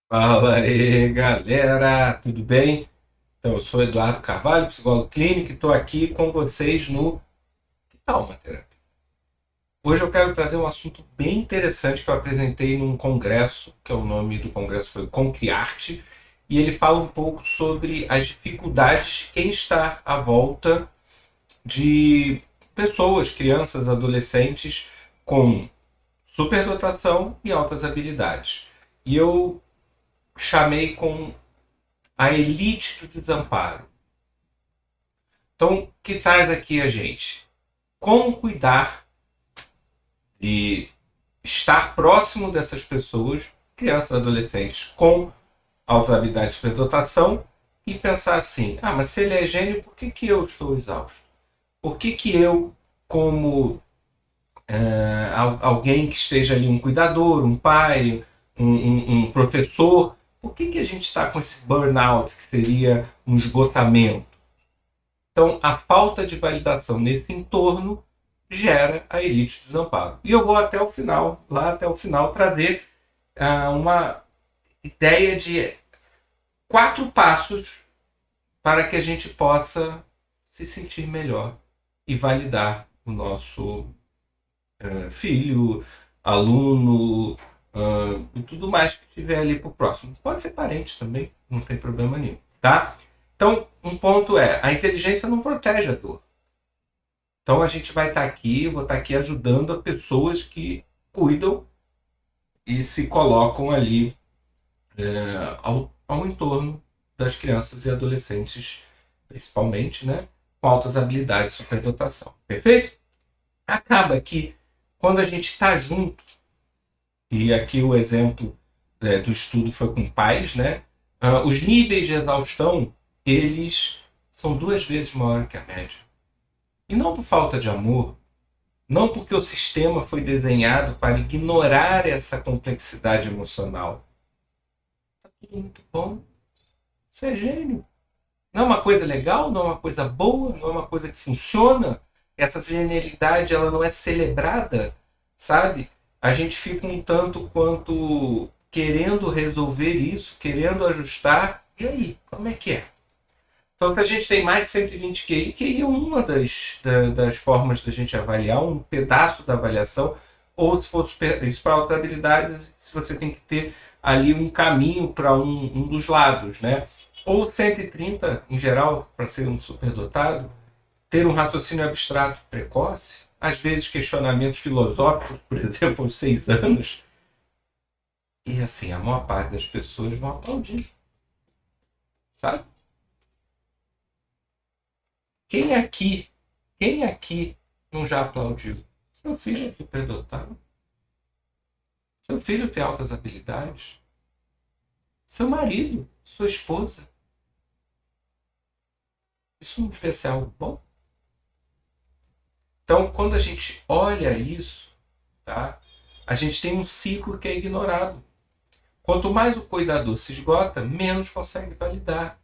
Fala aí, galera, tudo bem? Então, eu sou Eduardo Carvalho, psicólogo clínico, e estou aqui com vocês no Que tal uma terapia? Hoje eu quero trazer um assunto bem interessante que eu apresentei num congresso, que é o nome do congresso foi Concriarte, e ele fala um pouco sobre as dificuldades de quem está à volta de pessoas, crianças, adolescentes com superdotação e altas habilidades. E eu chamei com a elite do desamparo. Então, o que traz aqui a gente? Como cuidar de estar próximo dessas pessoas, crianças e adolescentes, com altas habilidades de superdotação e pensar assim: ah, mas se ele é gênio, por que eu estou exausto? Por que eu, como alguém que esteja ali, um cuidador, um pai, um professor, por que a gente está com esse burnout, que seria um esgotamento? Então, a falta de validação nesse entorno gera a elite de desamparo. E eu vou até o final, lá até o final, trazer uma ideia de 4 passos para que a gente possa se sentir melhor e validar o nosso filho, aluno e tudo mais que tiver ali por próximo. Pode ser parente também, não tem problema nenhum, tá? Então, um ponto é, a inteligência não protege a dor. Então a gente vai estar aqui, eu vou estar aqui ajudando a pessoas que cuidam e se colocam ali ao entorno das crianças e adolescentes, principalmente, né, com altas habilidades de superdotação. Perfeito? Acaba que quando a gente está junto, e aqui o exemplo do estudo foi com pais, né, os níveis de exaustão, eles são 2 vezes maior que a média. E não por falta de amor, não porque o sistema foi desenhado para ignorar essa complexidade emocional. Tá tudo muito bom. Você é gênio. Não é uma coisa legal, não é uma coisa boa, não é uma coisa que funciona. Essa genialidade ela não é celebrada, sabe? A gente fica um tanto quanto querendo resolver isso, querendo ajustar. E aí, como é que é? Então, se a gente tem mais de 120 QI, QI é uma das formas da gente avaliar, um pedaço da avaliação, ou se for isso para outras habilidades, se você tem que ter ali um caminho para um dos lados, né? Ou 130, em geral, para ser um superdotado, ter um raciocínio abstrato precoce, às vezes questionamentos filosóficos, por exemplo, aos 6 anos, e assim, a maior parte das pessoas vão aplaudir, sabe? Quem aqui, quem aqui não já aplaudiu? Seu filho é superdotado. Seu filho tem altas habilidades. Seu marido, sua esposa. Isso não deve ser algo bom? Então, quando a gente olha isso, tá? A gente tem um ciclo que é ignorado. Quanto mais o cuidador se esgota, menos consegue validar.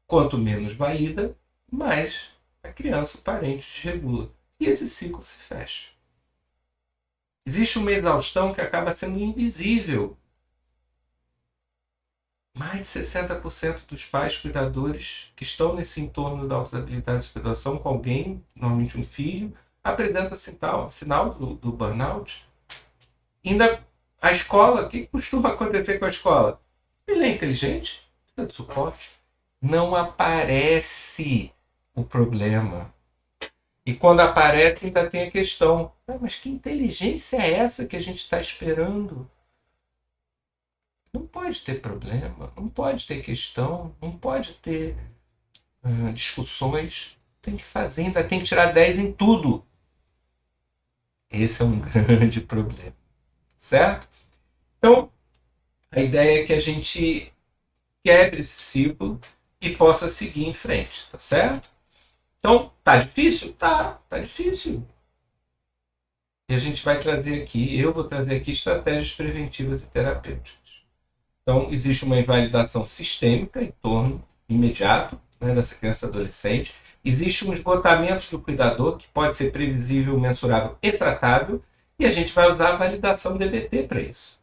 Quanto menos valida, mais a criança, o parente, desregula. E esse ciclo se fecha. Existe uma exaustão que acaba sendo invisível. Mais de 60% dos pais cuidadores que estão nesse entorno da usabilidade de hospedação com alguém, normalmente um filho, apresenta sinal do burnout. Ainda a escola, o que costuma acontecer com a escola? Ele é inteligente, precisa de suporte. Não aparece o problema. E quando aparece, ainda tem a questão: ah, mas que inteligência é essa que a gente está esperando? Não pode ter problema, não pode ter questão, não pode ter discussões. Tem que fazer, ainda tem que tirar 10 em tudo. Esse é um grande problema, certo? Então, a ideia é que a gente quebre esse ciclo e possa seguir em frente, tá certo? Então, tá difícil? Tá difícil. E a gente vai trazer aqui, eu vou trazer aqui estratégias preventivas e terapêuticas. Então, existe uma invalidação sistêmica em torno imediato, né, dessa criança e adolescente. Existe um esgotamento do cuidador, que pode ser previsível, mensurável e tratável. E a gente vai usar a validação DBT para isso.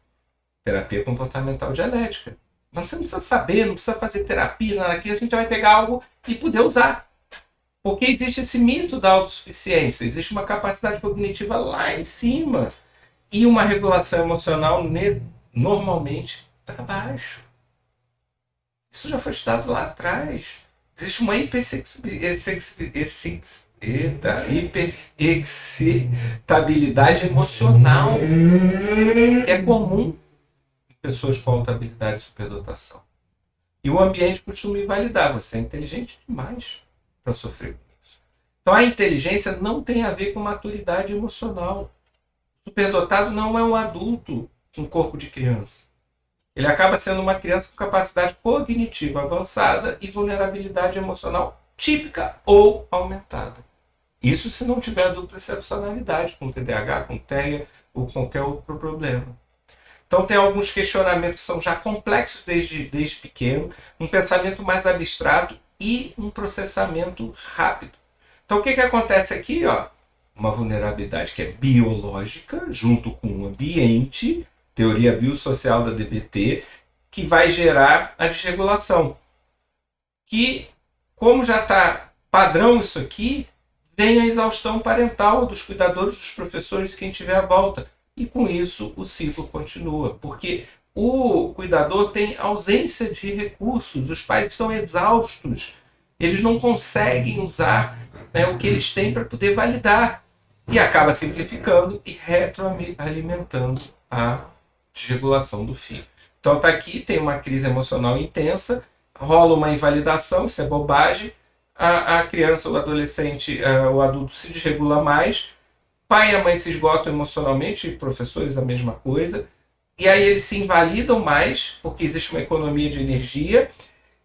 Terapia comportamental dialética. Mas você não precisa saber, não precisa fazer terapia, nada aqui. A gente vai pegar algo e poder usar. Porque existe esse mito da autossuficiência, existe uma capacidade cognitiva lá em cima. E uma regulação emocional normalmente está abaixo. Isso já foi estudado lá atrás. Existe uma hiperexcitabilidade emocional que é comum em pessoas com alta habilidade de superdotação. E o ambiente costuma invalidar. Você é inteligente demais para sofrer com isso. Então a inteligência não tem a ver com maturidade emocional. O superdotado não é um adulto com corpo de criança. Ele acaba sendo uma criança com capacidade cognitiva avançada e vulnerabilidade emocional típica ou aumentada. Isso se não tiver dupla excepcionalidade, com TDAH, com TEA ou qualquer outro problema. Então tem alguns questionamentos que são já complexos desde pequeno, um pensamento mais abstrato e um processamento rápido. Então o que acontece aqui? Uma vulnerabilidade que é biológica, junto com o ambiente, teoria biosocial da DBT, que vai gerar a desregulação. Que, como já está padrão isso aqui, vem a exaustão parental dos cuidadores, dos professores, quem tiver à volta. E com isso o ciclo continua, porque o cuidador tem ausência de recursos, os pais estão exaustos, eles não conseguem usar o que eles têm para poder validar. E acaba simplificando e retroalimentando a desregulação do filho. Então tá aqui, tem uma crise emocional intensa, rola uma invalidação, isso é bobagem, a criança, o adolescente, o adulto se desregula mais, pai e a mãe se esgotam emocionalmente, professores a mesma coisa, e aí eles se invalidam mais, porque existe uma economia de energia,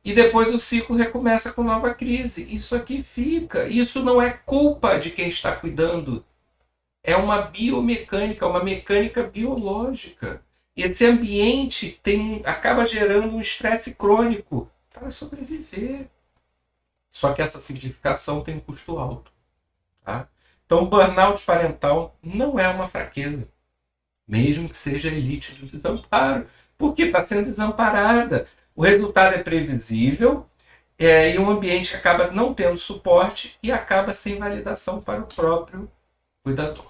e depois o ciclo recomeça com nova crise. Isso aqui fica. Isso não é culpa de quem está cuidando. É uma biomecânica, uma mecânica biológica. Esse ambiente acaba gerando um estresse crônico para sobreviver. Só que essa simplificação tem um custo alto. Tá? Então, o burnout parental não é uma fraqueza. Mesmo que seja a elite do desamparo. Porque está sendo desamparada. O resultado é previsível e o ambiente acaba não tendo suporte e acaba sem validação para o próprio cuidador.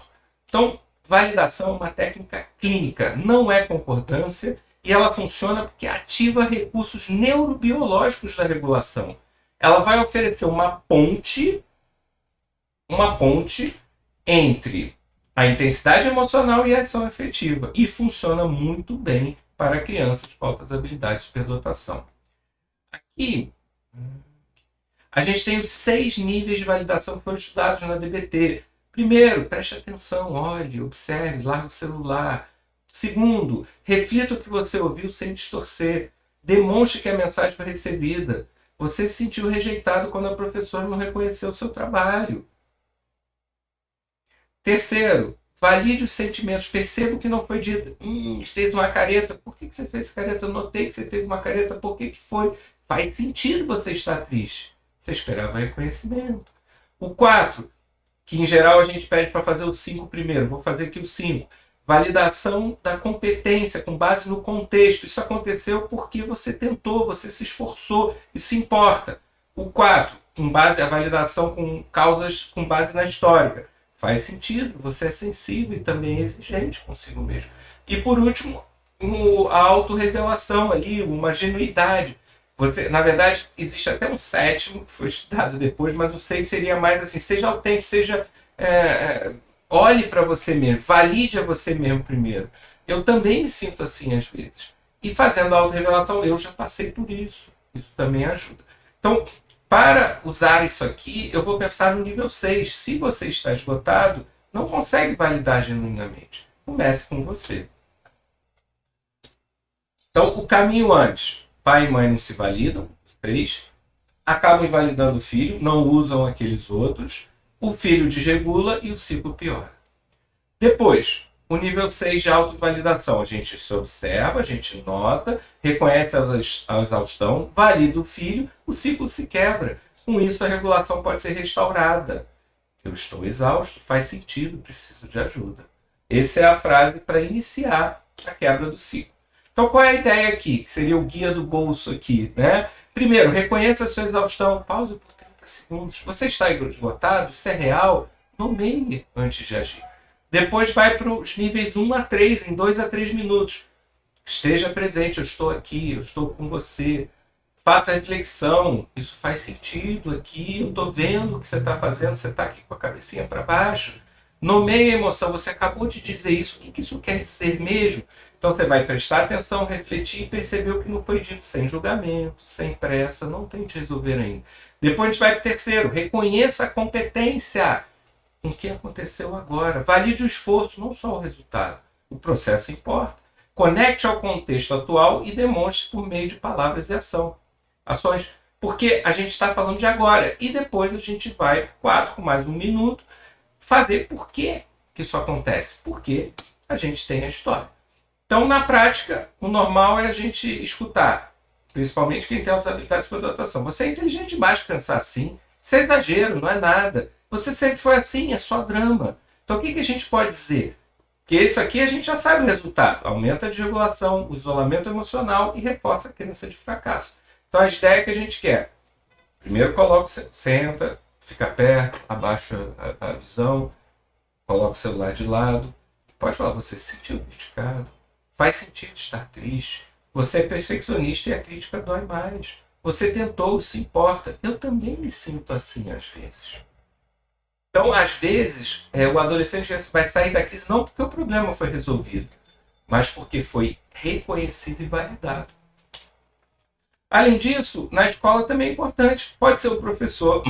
Então, validação é uma técnica clínica, não é concordância, e ela funciona porque ativa recursos neurobiológicos da regulação. Ela vai oferecer uma ponte entre a intensidade emocional e a ação efetiva, e funciona muito bem para crianças com altas habilidades de superdotação. Aqui, a gente tem os 6 níveis de validação que foram estudados na DBT. Primeiro, preste atenção, olhe, observe, largue o celular. Segundo, reflita o que você ouviu sem distorcer. Demonstre que a mensagem foi recebida. Você se sentiu rejeitado quando a professora não reconheceu o seu trabalho. Terceiro, valide os sentimentos. Perceba o que não foi dito. Fez uma careta. Por que você fez careta? Eu notei que você fez uma careta. Por que foi? Faz sentido você estar triste. Você esperava reconhecimento. O 4, que em geral a gente pede para fazer o 5 primeiro. Vou fazer aqui o 5. Validação da competência com base no contexto. Isso aconteceu porque você tentou, você se esforçou. Isso importa. O 4, com base a validação com causas com base na histórica. Faz sentido, você é sensível e também é exigente consigo mesmo. E por último, a autorrevelação ali, uma genuidade. Você, na verdade, existe até um 7º, que foi estudado depois, mas o 6 seria mais assim, seja autêntico, olhe para você mesmo, valide a você mesmo primeiro. Eu também me sinto assim às vezes. E fazendo a autorrevelação, eu já passei por isso. Isso também ajuda. Então, para usar isso aqui, eu vou pensar no nível 6. Se você está esgotado, não consegue validar genuinamente. Comece com você. Então, o caminho antes. Pai e mãe não se validam. 6. Acabam invalidando o filho, não usam aqueles outros. O filho desregula e o ciclo piora. Depois, o nível 6 de autovalidação. A gente se observa, a gente nota, reconhece a exaustão, valida o filho, o ciclo se quebra. Com isso, a regulação pode ser restaurada. Eu estou exausto, faz sentido, preciso de ajuda. Essa é a frase para iniciar a quebra do ciclo. Então, qual é a ideia aqui? Que seria o guia do bolso aqui, né? Primeiro, reconheça a sua exaustão. Pause por 30 segundos. Você está esgotado? Isso é real? Nomeie antes de agir. Depois vai para os níveis 1 a 3, em 2 a 3 minutos. Esteja presente, eu estou aqui, eu estou com você. Faça reflexão, isso faz sentido aqui, eu estou vendo o que você está fazendo, você está aqui com a cabecinha para baixo. Nomeie a emoção, você acabou de dizer isso, o que isso quer dizer mesmo? Então você vai prestar atenção, refletir e perceber o que não foi dito, sem julgamento, sem pressa, não tente resolver ainda. Depois a gente vai para o terceiro, reconheça a competência com o que aconteceu agora. Valide o esforço, não só o resultado. O processo importa. Conecte ao contexto atual e demonstre por meio de palavras e ações. Porque a gente está falando de agora. E depois a gente vai para 4, com mais 1 minuto, fazer por que isso acontece. Porque a gente tem a história. Então, na prática, o normal é a gente escutar. Principalmente quem tem altas habilidades de superdotação. Você é inteligente demais para pensar assim. Isso é exagero, não é nada. Você sempre foi assim, é só drama. Então, o que a gente pode dizer? Que isso aqui a gente já sabe o resultado. Aumenta a desregulação, o isolamento emocional e reforça a crença de fracasso. Então, a ideia que a gente quer. Primeiro, senta, fica perto, abaixa a visão, coloca o celular de lado. Pode falar, você se sentiu criticado? Faz sentido estar triste? Você é perfeccionista e a crítica dói mais. Você tentou, isso importa. Eu também me sinto assim às vezes. Então, às vezes, o adolescente vai sair da crise não porque o problema foi resolvido, mas porque foi reconhecido e validado. Além disso, na escola também é importante. Pode ser o professor,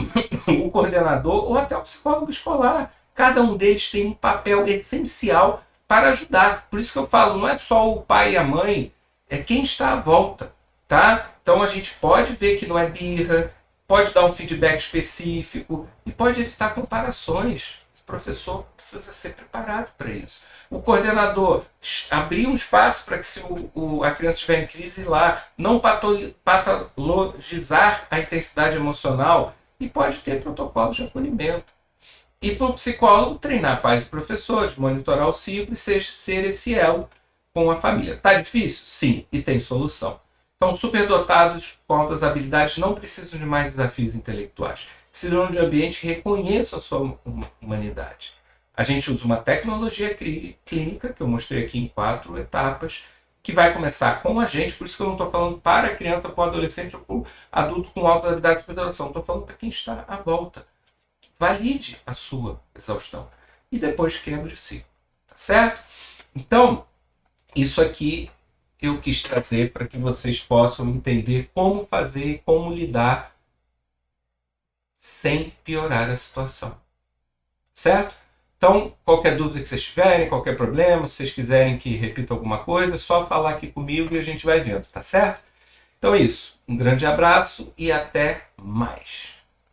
o coordenador ou até o psicólogo escolar. Cada um deles tem um papel essencial para ajudar. Por isso que eu falo, não é só o pai e a mãe, é quem está à volta. Tá? Então a gente pode ver que não é birra, pode dar um feedback específico e pode evitar comparações. O professor precisa ser preparado para isso. O coordenador abrir um espaço para que se a criança estiver em crise, ir lá, não patologizar a intensidade emocional e pode ter protocolos de acolhimento. E para o psicólogo, treinar pais e professores, monitorar o ciclo e ser esse elo com a família. Tá difícil? Sim, e tem solução. Então, superdotados com altas habilidades não precisam de mais desafios intelectuais. Precisam de um ambiente que reconheça a sua humanidade. A gente usa uma tecnologia clínica, que eu mostrei aqui em 4 etapas, que vai começar com a gente, por isso que eu não estou falando para a criança, para o adolescente ou para o adulto com altas habilidades de superdotação. Estou falando para quem está à volta. Valide a sua exaustão. E depois quebre o ciclo. Tá certo? Então, isso aqui eu quis trazer para que vocês possam entender como fazer e como lidar sem piorar a situação. Certo? Então, qualquer dúvida que vocês tiverem, qualquer problema, se vocês quiserem que repita alguma coisa, é só falar aqui comigo e a gente vai vendo, tá certo? Então é isso. Um grande abraço e até mais.